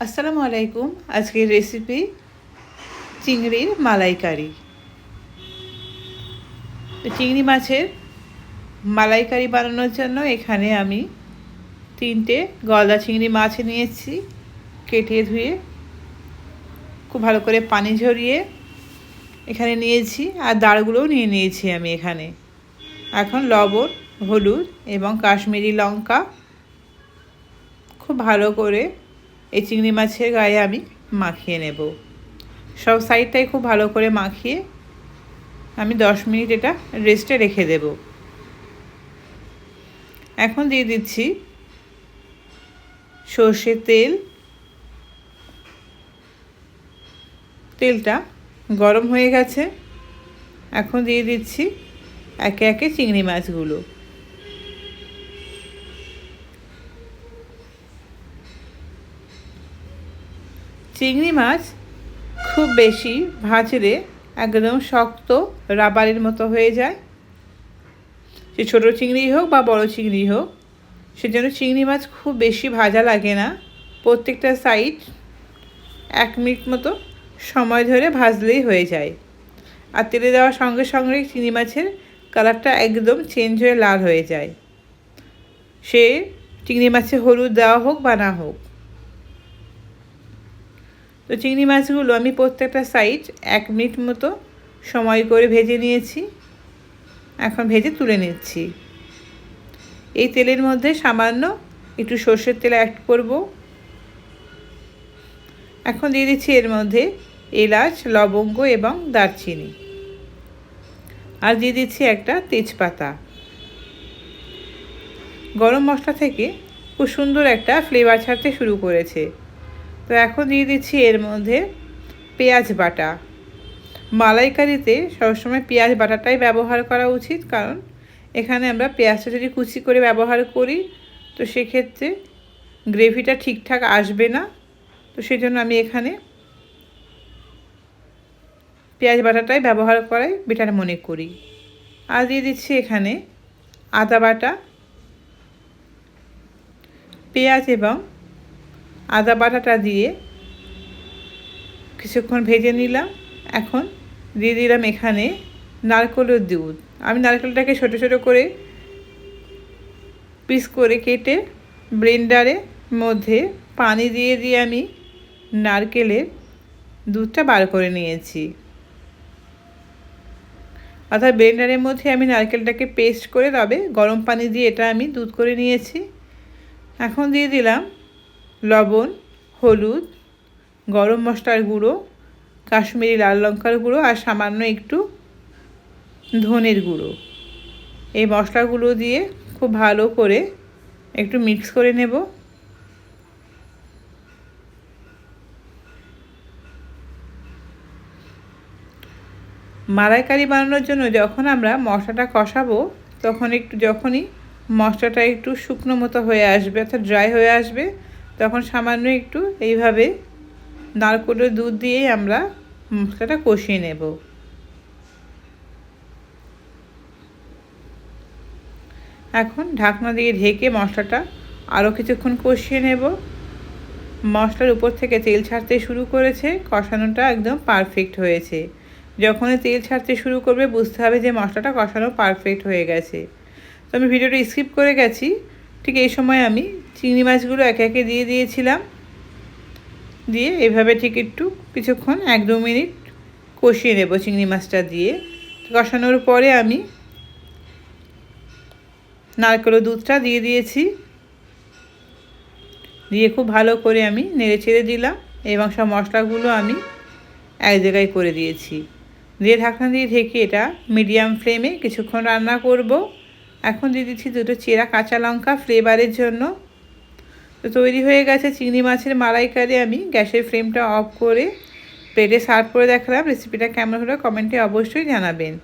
আসসালামু আলাইকুম। আজকের রেসিপি চিংড়ির মালাইকারি। তো চিংড়ি মাছের মালাইকারি বানানোর জন্য এখানে আমি 3টে গলদা চিংড়ি মাছ নিয়েছি, কেটে ধুয়ে খুব ভালো করে পানি ঝরিয়ে এখানে নিয়েছি, আর দাঁড়গুলোও নিয়ে নিয়েছি আমি এখানে। এখন লবণ, হলুদ এবং কাশ্মীরি লঙ্কা খুব ভালো করে এই চিংড়ি মাছের গায়ে আমি মাখিয়ে নেব। সব সাইডটাই খুব ভালো করে মাখিয়ে আমি 10 মিনিট এটা রেস্টে রেখে দেব। এখন দিয়ে দিচ্ছি সর্ষের তেল। তেলটা গরম হয়ে গেছে, এখন দিয়ে দিচ্ছি একে একে চিংড়ি মাছগুলো। চিংড়ি মাছ খুব বেশি ভাজলে একদম শক্ত রাবারের মতো হয়ে যায়। সে ছোটো চিংড়ি হোক বা বড় চিংড়ি হোক, সেজন্য চিংড়ি মাছ খুব বেশি ভাজা লাগে না। প্রত্যেকটা সাইড 1 মিনিট মতো সময় ধরে ভাজলেই হয়ে যায়। আর তেলে দেওয়ার সঙ্গে সঙ্গে চিংড়ি মাছের কালারটা একদম চেঞ্জ হয়ে লাল হয়ে যায়, সে চিংড়ি মাছে হলুদ দেওয়া হোক বা না হোক। তো চিংড়ি মাছগুলো আমি প্রত্যেকটা সাইড 1 মিনিট মতো সময় করে ভেজে নিয়েছি। এখন ভেজে তুলে নিচ্ছি। এই তেলের মধ্যে সামান্য একটু সর্ষের তেল অ্যাড করব। এখন দিয়ে দিচ্ছি এর মধ্যে এলাচ, লবঙ্গ এবং দারচিনি, আর দিয়ে দিচ্ছি একটা তেজপাতা। গরম মশলা থেকে খুব সুন্দর একটা ফ্লেভার ছাড়তে শুরু করেছে। তো এখন দিয়ে দিচ্ছি এর মধ্যে পেঁয়াজ বাটা। মালাইকারিতে সবসময় পেঁয়াজ বাটাটাই ব্যবহার করা উচিত, কারণ এখানে আমরা পেঁয়াজটা যদি কুচি করে ব্যবহার করি তো সেক্ষেত্রে গ্রেভিটা ঠিকঠাক আসবে না। তো সেই জন্য আমি এখানে পেঁয়াজ বাটাটাই ব্যবহার করাই বেটার মনে করি। আর দিয়ে দিচ্ছি এখানে আদা বাটা। পেঁয়াজ এবং আদা বাটাটা দিয়ে কিছুক্ষণ ভেজে নিলাম। এখন দিয়ে দিলাম এখানে নারকেলের দুধ। আমি নারকেলটাকে ছোটো ছোটো করে পিস করে কেটে ব্লেন্ডারের মধ্যে পানি দিয়ে দিয়ে আমি নারকেলের দুধটা বার করে নিয়েছি। অর্থাৎ ব্লেন্ডারের মধ্যে আমি নারকেলটাকে পেস্ট করে তবে গরম পানি দিয়ে এটা আমি দুধ করে নিয়েছি। এখন দিয়ে দিলাম লবণ, হলুদ, গরম মশলার গুঁড়ো, কাশ্মীরি লাল লঙ্কার গুঁড়ো আর সামান্য একটু ধনের গুঁড়ো। এই মশলাগুলো দিয়ে খুব ভালো করে একটু মিক্স করে নেব। মালাইকারি বানানোর জন্য যখন আমরা মশলাটা কষাবো তখন যখনই মশলাটা একটু শুকনো মতো হয়ে আসবে, অর্থাৎ ড্রাই হয়ে আসবে, তখন সামান্য একটু এইভাবে নারকেলের দুধ দিয়েই আমরা মশলাটা কষিয়ে নেব। এখন ঢাকনা দিয়ে ঢেকে মশলাটা আরও কিছুক্ষণ কষিয়ে নেব। মশলার উপর থেকে তেল ছাড়তে শুরু করেছে, কষানোটা একদম পারফেক্ট হয়েছে। যখনই তেল ছাড়তে শুরু করবে বুঝতে হবে যে মশলাটা কষানো পারফেক্ট হয়ে গেছে। তো আমি ভিডিওটা স্কিপ করে গেছি। ঠিক এই সময় আমি চিংড়ি মাছগুলো একে একে দিয়ে দিয়েছিলাম। দিয়ে এভাবে ঠিক একটু কিছুক্ষণ 1-2 মিনিট কষিয়ে নেব চিংড়ি মাছটা দিয়ে। কষানোর পরে আমি নারকেলের দুধটা দিয়ে দিয়েছি, দিয়ে খুব ভালো করে আমি নেড়ে চেড়ে দিলাম এবং সব মশলাগুলো আমি এক জায়গায় করে দিয়েছি। দিয়ে ঢাকনা দিয়ে ঢেকে এটা মিডিয়াম ফ্লেমে কিছুক্ষণ রান্না করব। এখন দিয়ে দিচ্ছি 2টো চেরা কাঁচা লঙ্কা ফ্লেভারের জন্য। তো তৈরি হয়ে গেছে চিংড়ি মাছের মালাইকারি। আমি গ্যাসের ফ্লেমটা অফ করে প্লেটে সার্ভ করে দেখালাম। রেসিপিটা কেমন হলো কমেন্টে অবশ্যই জানাবেন।